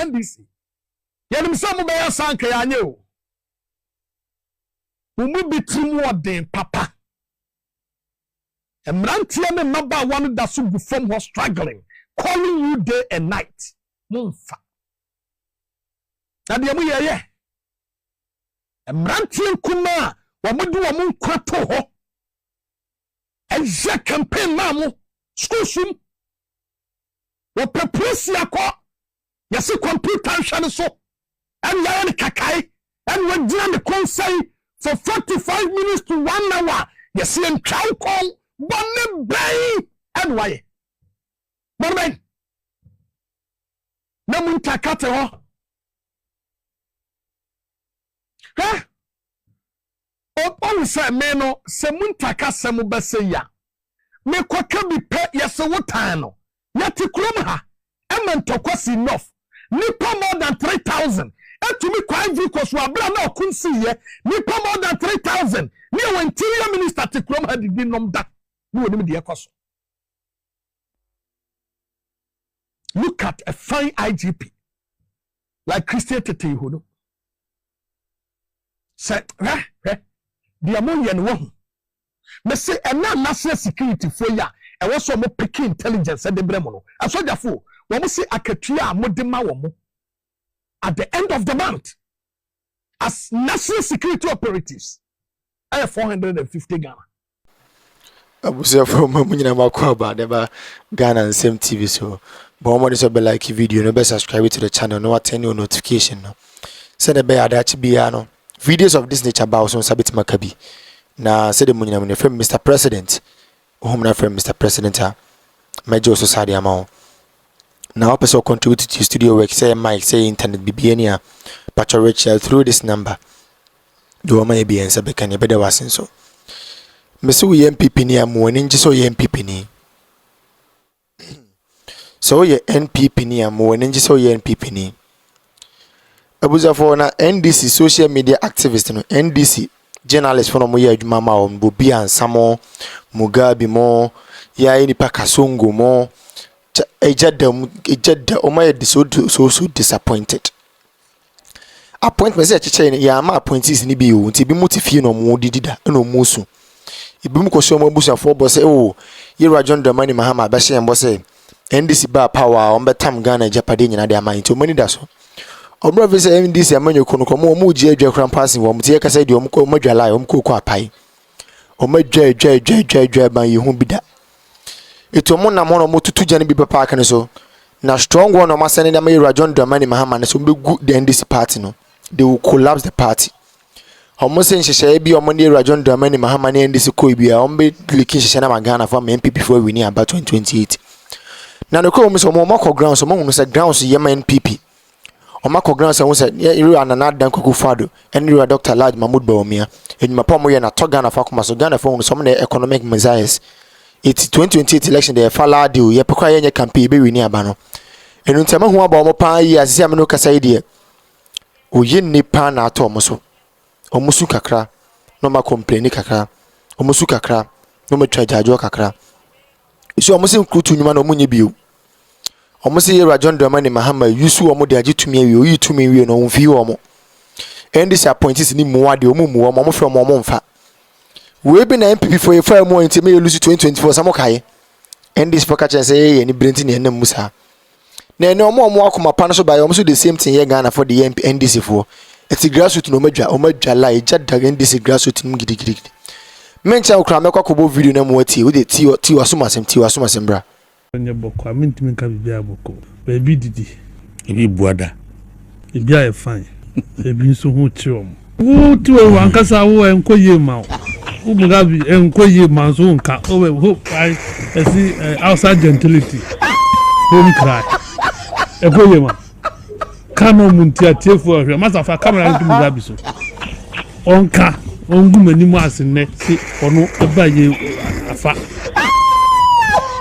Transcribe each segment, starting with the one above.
NDC yenim say mo be yasanka ya anye o mu bitim wodin papa emrantie me maba one da so gu from was struggling calling you day and night monfa ade mu yeye emrantie kuma wa mudu wa mun kwato ho eje campaign na mo school sum wo propose yakọ yesi computer hwane so and yawo kakai and we dina me consay for 45 minutes to 1 hour yesi en traw call bonne bay and why mormen na mun takate ho ha o say me no se mun takase mu bese ya me kwaka bi pe yesi wotan no yati krom ha ementokwas enough nipa more than 3,000 etumi kwa vehicles wa bra na okunsi ye nipa more than 3,000 ni o interior minister te krom ha didi nom da ni woni me de ekoso. Look at a fine IGP like Christian Tete Ihono say the among yen wo me say na national security for ya e wo so mo pick intelligence e de bremo no asojafo wo mo say akatua mo de ma wo mo at the end of the month as national security operatives I 450 Ghana abusia from munyina makwa ba de ba Ghana and same TV so but mo so be like video no be subscribe to the channel no attend your notification no send be adachi bia no videos of this nature about so sabit makabi na said the munyina mo from Mr. President home from Mr. President major society amount now person contribute to studio work say mic say internet bbania patch Rachel through this number do my be answer be can you better wasin so me say we NPP ni am woni ngi so ye NPP ni so ye NPP ni am woni ngi so ye NPP ni abuza for na NDC social media activist no NDC journalist for no mo ye adwuma ma o bobi ansamo Mugabe mo ya ini pa kasongo mo ejada o ma so disappointed appointment say cheche ya ma appointees ni bi o nti bi motifi no mo didida na o musu ibi mu koso mo busa for boss o Yera John Dramani Mahama ba she embo say NDC ba power on betam Ghana japade nyina de aman nti mani da so omra visa NDC amanyo kono komo mo ji adwa kran passing wo mti yakasa de omko madwala omko ko apai omadwa ban yehu bida eto mo na mo no motutu jane bi papa kan so na strong one o masane na Yera John Dramani Mahama na so be good the NDC party no they will collapse the party Homosen sheshe bi omo Yera John Dramani Mahama na NDC ko bi a ombe likin sheshe na Ghana for NPP for win about 2028 na no ko mo so mo makọ ground so mo hunu say ground so yema NPP o makọ ground so say Yera anana dan kuku fado and Yera Dr. Laj Mahmoud Bawumia enima pa mo ye na to Ghana fa kuma so Ghana for hunu so mo na economic measures it's 2028 election they fala deal ye pekwa ye campaign be win aba no enu ntama hu aba mo pa yi asisi ameno kasa ide oye nipa na ato mo so omusu kakra no ma complain kakra omusu kakra no ma twajajo kakra iso omusi nkrutu nyuma no munye bio omusi Yera John Dramani Mahama yusu omo de agitumi awie oyi tumi wie no mfi omo NDC appointees ni muade omo omo from omo mfa we be na NPP for a fire more into me lose 2024 samo kai NDC for catch say any brentin na musa na no omo akoma pa no so by omo so the same thing here Ghana for the NDC for it's grassroots no madwa la ejada NDC grassroots nim gidigidi mencha okra mekwa kobo video na mo ati we dey ti wasomasem bra onye boko amintimi nka bibia boko baby didi ibi buada ibi ay fine ebi nso hu chiom wo ti we wankasa wo enkoye ma Mugabe enkoye ma so nka o we hope I see outside gentility home cry enkoye ma kama muntia tefo ahwe masafa camera nti Mugabe so onka ongumani mu asenne si ono ebaye afa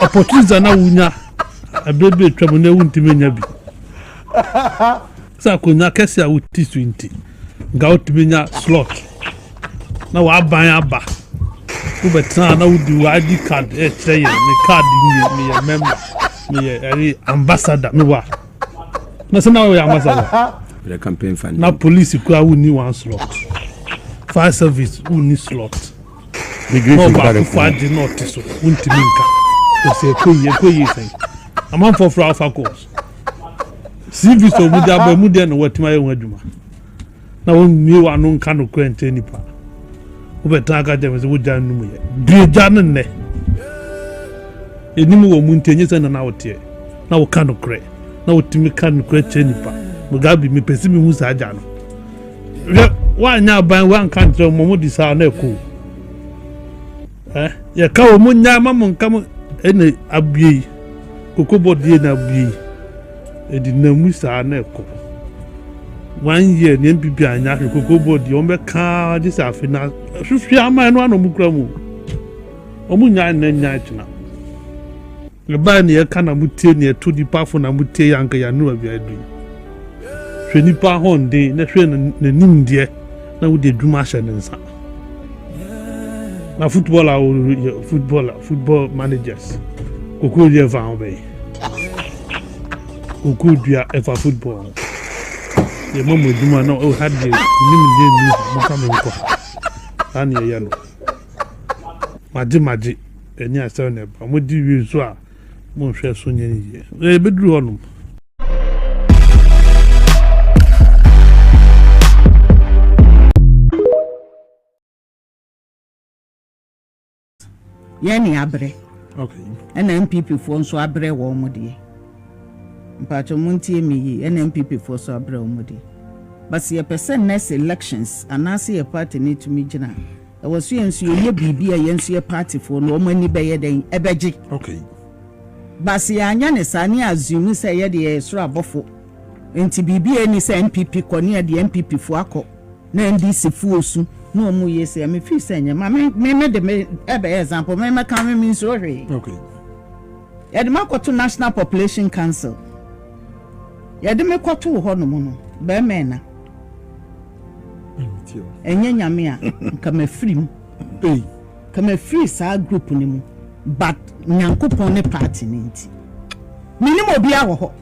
opportunity na wunya abebe twam na wuntime nya bi sa konya kesi a wuti 20 nga wuntime nya slot na wa ban aba wo betra na wudi wa ID card tray me card ni me member me ambassador me wa na se na we ambassador the campaign fund na police kura who ni one slot fire service who ni slot migration ba fa di not so untimi nka o se koyi say amam for alpha course cv so mu da ba mu de no watima ye waduma na won mi wa no nka no kwente nipa wo beta ka dem se wo jan no mu ye greja no ne enimu wo mu ntenye se na wote na wo ka no kre na wotimi ka no kre che nipa mugabi mi pesi mi hu sa ja no wa nya ban wa nka ntre mo di sa na ko ya ka wo mu nya ma mo nka mo ene abie kokobo die na abie edi na mu sa na ko 1 year ni NPP anya kokobo die o me ka di sa fi na hwehwe ama no mu kura mu o mu nya na nya tuna le ba ni ya kana mutie ni to di pafo na mutie yanka ya no abia du hwe nipa honde na hwe na nimdie na wo de dwuma hye ne nsa na football managers kokoo dia va obey kokoo dia ever football ye mo dwuma na o had de nimdie ni mo ka me ko ani ya no maji eni asa na ba mo di wi so a mo hwe so nye ni ye beduru honum yani abre okay NPP fo nso abre wo modie mpacho muntie mi NPP fo so abre wo modie but ye person next elections anase ye party need to me gina e was yensu ye bibia yensu ye party fo no mani be ye den ebeji okay but ye anya ne sane azumi se ye de soro abofo enti bibia ni se NPP kone ye de NPP fo akọ na NDC fo osu no mu yesi me fi senye ma me de me ebe example me kan me so hwe okay ya de makoto National Population Council ya de me koto ho no mu no be me na enye nyame a kama free kama free sa group ni mu but nyankopon ne party ni nti minimo bia wo ho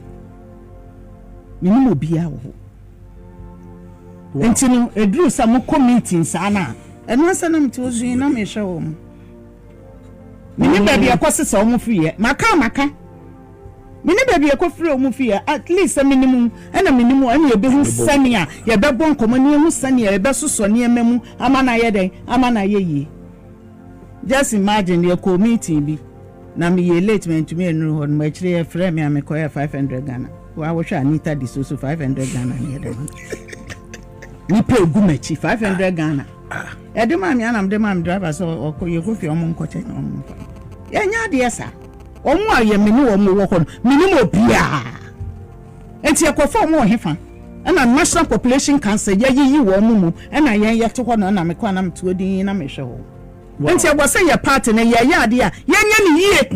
Entino edru some committee sana eno sana mtozu na me hwe wo mini baby akwose so mo fie maka mini baby akofre wo fie at least minimum ena minimum ena yebehu sania yebebo nkomani ehu sania yebesoso ne ememu amana yeden amana yeyi just imagine your committee bi na me ye late me ntumi enru ho ma kire ye frame me amekoya 500 Ghana wa wo hwa Anita di so 500 Ghana ne yeden ni pay gumechi 500 Ghana ede ma mi anam de ma mi driver so okoye kofi omo nkoche omo ya nya de esa omo aye mini omo wo ko mini mo bia enti ekofo omo hefa na National Population Council ya yi wo omo mu na yen ye to ho na me kwa na mto odin na me hwe ho enti e say ya party na ya ade a yenya ni yie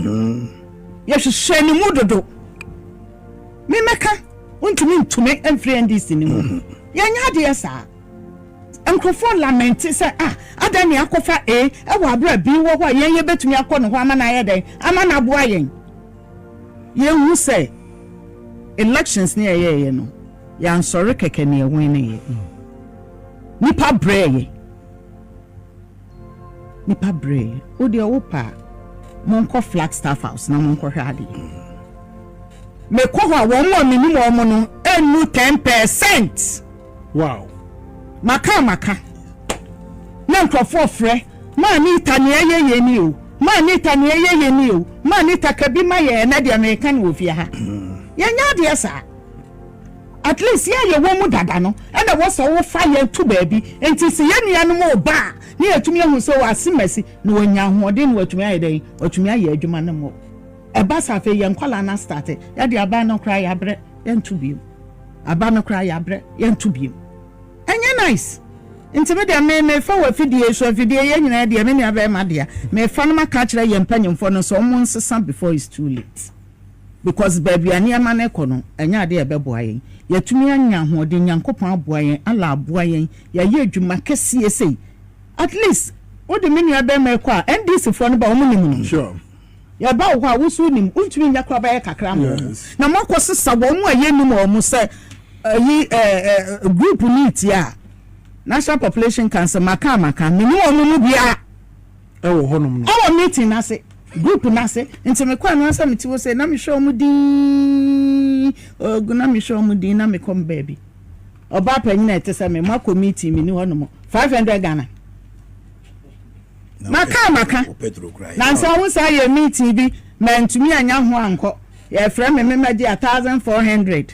ye hwehwe ni mu dodo me meka untumi ntumi enfri NDC ni mu yenya de esa enkrofo lament say adani akofa ewo abra bi wo ho yenye betumi akọ no ho amana yeden amana boa yen hu say elections ne ye no ya nsore keke ne wen ne nipa brey o de wo pa monko Flagstaff House na monko hwade me ko ho wo mo minimum omo no enu 10%. Wow. Maka na nkrofo frɛ ma ni tane ye ni o ma ni tane ye ni o ma ni takabi ma ye na de America na ofia ha ye nya de esa at least ye wo mu dada no e na wo so wo fa ye tu baabi enti se ye nua no mo ba ni atumi ahu so asimasi na wonya hoɔden na watumi ayɛ watumi ayɛ adwuma no mo e ba sa fe ye nkwala na start ya de aba no kra ya bre ye ntu biem aba no kra ya bre ye ntu biem enye nice ntime de me fa wa fidie so fidie ye nyina de me nua ba ma de me fa no maka kire ye mpanyimfo no so mo nsesa before it's too late because baby ani ama na ekono enya de e beboa yen yatumi anya hoɔden nyankopɔn aboa yen ala aboa yen ya ye adwuma kɛse sei at least o de me nua ba ma ekɔ a NDC fo no ba o mu nimu sure ya ba wo a wo so nim untumi nya kra ba ye kakra mo na makosesa wo mu ayenim o mu se yi group meet ya National Population Council maka meni wo mu bia wo honom no o meeting na se group na se nti me kwa no asa meti wo se na me show mu din oguna me show mu din na me come baby oba panyin na etese me mako meeting me ni honom 500 Ghana maka na nsa wo sa ye meeting bi mentumi anya ho anko ye frɛ me madi 1400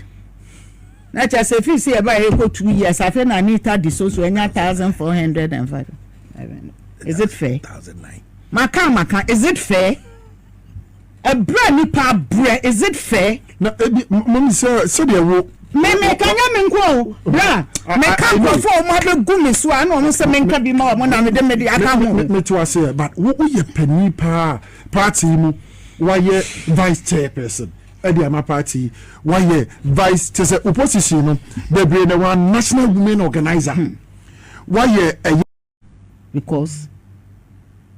na cha se fi se e ba e ko 2 years afa na Anita di so anya 1405 is it fair 1009 maka is it fair a brand new pa bre is it fair na mom say de wo me kanya me nko bra me ka ko mo be gu me so ana no se me nka bi ma mo na me de aka ho me to say but wo ye pani pa party mu why ye vice chairperson edi ama party why ye vice to say opposition no be bre na one national women organizer why ye because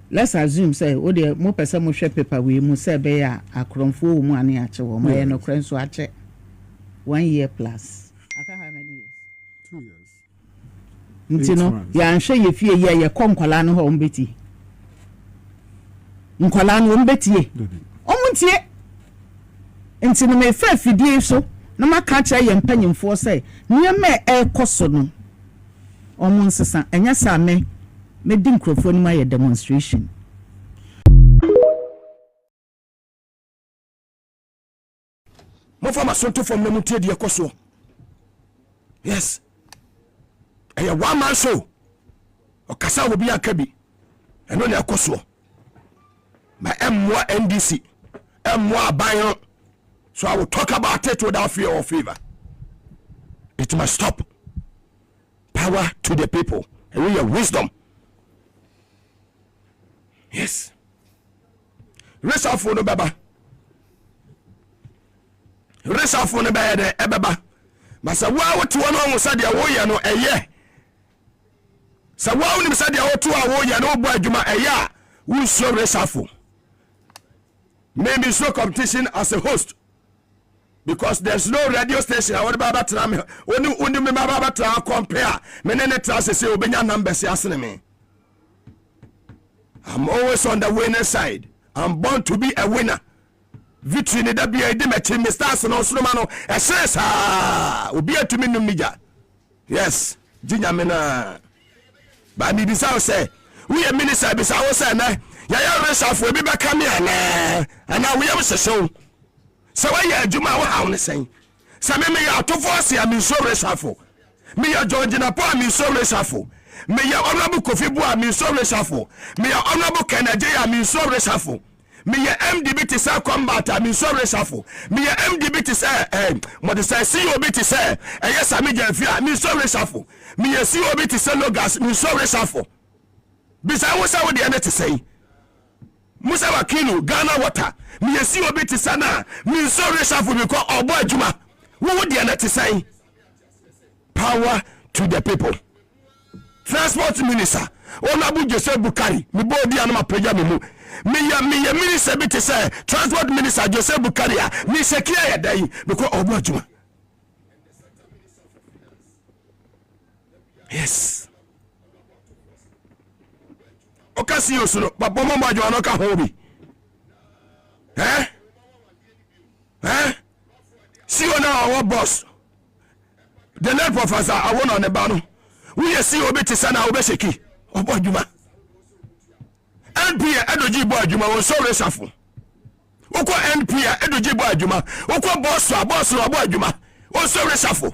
let's assume say o de mo pese mo hwe paper we mu say be ya akromfo wo mu ane ache wo mo ye no krenso ache 1 year plus aka how many years 2 years ntino ya nhwe ye fie ye konkwala no ho ombeti nkwala no ombeti omuntie ntino me fra fidie so na maka cha ye mpanyimfo say niam e koso no omun sesa enya sa me di nkrofo no ma ye demonstration mo fama sonto fom na mutie de ekoso yes eya one man show okasa obi akabi eno na ekoso ma emwa NDC emwa bayo so I will talk about it without fear or favor. It must stop. Power to the people and we have wisdom. Yes. Raise our phone, Baba. Raise our phone, Baba. Masa wa tu ono mo sadia wo ye no eye. Sa wa oni sadia wo tu a wo ye no bo adwuma eye. Who so raise our phone. Maybe so competition as a host. Because there's no radio station. I want Baba Tram. Only me Baba Tram compare. Menene trust say obenya numbers asene me. I'm always on the winner side. I'm born to be a winner. Victory ne da bia de mechi me stars no so ma no. Yes obi atumi num nija. Yes, ginya me na. Ba ni bisa say, we a minister bisa wo say na. Ya resafo ebi be kam ya na. Ana we am session. So why you adwuma wo hawo ne sen. Sa me ya atofo ase am so resafo. Me ya George na po am so resafo. Me ya honorable Kofi Bu am so resafo. Me ya honorable Kennedy am so resafo. Me ya MDB to say combat am so resafo. Me ya MDB to say mo de say COB to say yes am jamfi am so resafo. Me ya COB to say logas am so resafo. Bisa wo say wo de na to say Musa Wakilu Ghana water me yesi obi ti sana me so reshafu because obo adwuma wo de na ti say power to the people. Transport minister Onabu Joseph Bukari me bodi anama preja me mu me ya minister bi ti say transport minister Joseph Bukari me sekia ya dai because obo adwuma. Yes. Okasi osuro papa mo majo anoka hobi see you now our boss the net professor I want on the bano we see obi ti sana obi sheki obo adwuma NPA edoji bo adwuma won so resafo okọ NPA edoji bo adwuma okọ boss obo adwuma won so resafo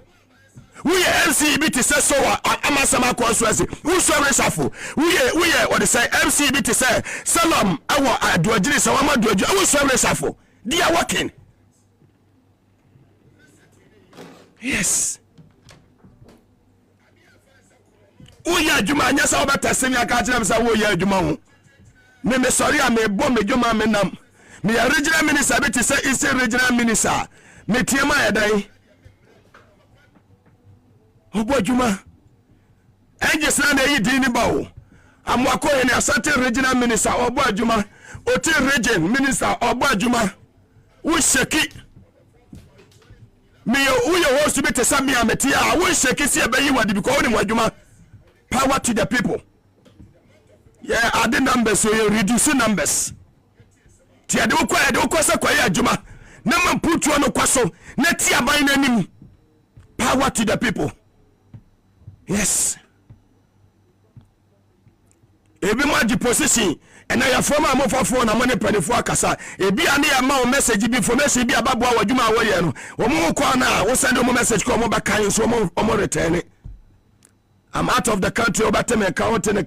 we MCB to say so amasama constituency we so resafo we what they say MCB to say salam awo aduajiri so ama aduaju we so resafo they are working. Yes, we ya adwuma anya sa obata semi aka kire me say we ya adwuma ho me sorry am me bo me dwuma me nam me regional minister be to say is regional minister me tiema ya dai obo adwuma enje sana na yi din ni bawo amwako ye ne asante regional minister obo adwuma oti region minister oba adwuma wo sheki me wo host be tesa me ameti a wo sheki se be yi wade because oni adwuma power to the people yeah add numbers so you reduce numbers ti ade wo se kwa adwuma na man put you no kwaso na ti aban nanim power to the people yes ebi mo di position and I from am for na money penifo akasa ebi ane ya ma message bi information bi ababo awadwuma awoye no omo ko na wo send mo message ko mo ba kan so mo return I'm out of the country obata me account in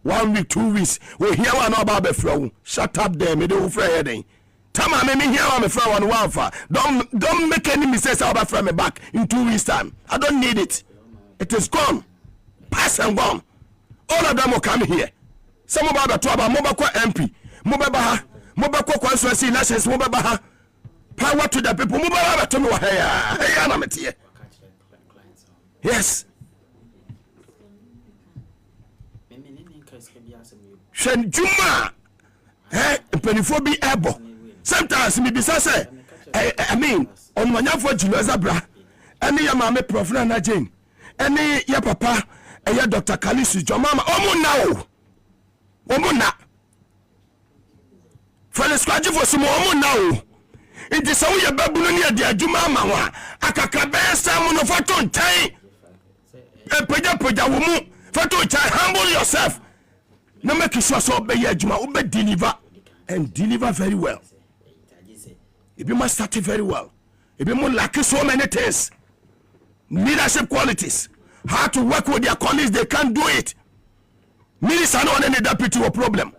1 week 2 weeks we hear one about be flow shut up there me do free heading tama me hear one me free one wafa don't make any mistakes about from me back in 2 weeks time I don't need it is gone pass and gone all of them will come here. Some of the trouble, Mobako MP, Mobaha, Mobako constituency elections, Mobaha. Power to the people, Mobaha to know hey, yes. Shen Juma, eh, Penifo able. Sometimes me be say, I mean, on my for Julazabra, any your mamma Profana Jane, any your papa, and your Dr. Kalisu, your mama, now. Omuna fele squadji for some omuna it is how you babu near the adwuma mawa akaka be sam no fato ntan e peja wo fato ntan humble yourself no make sure so be adwuma wo be deliver and deliver very well it be must start very well it be more lack so many things leadership qualities how to work with their colleagues they can't do it. Minister no any deputy or problem.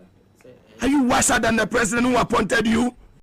Are you wiser than the president who appointed you?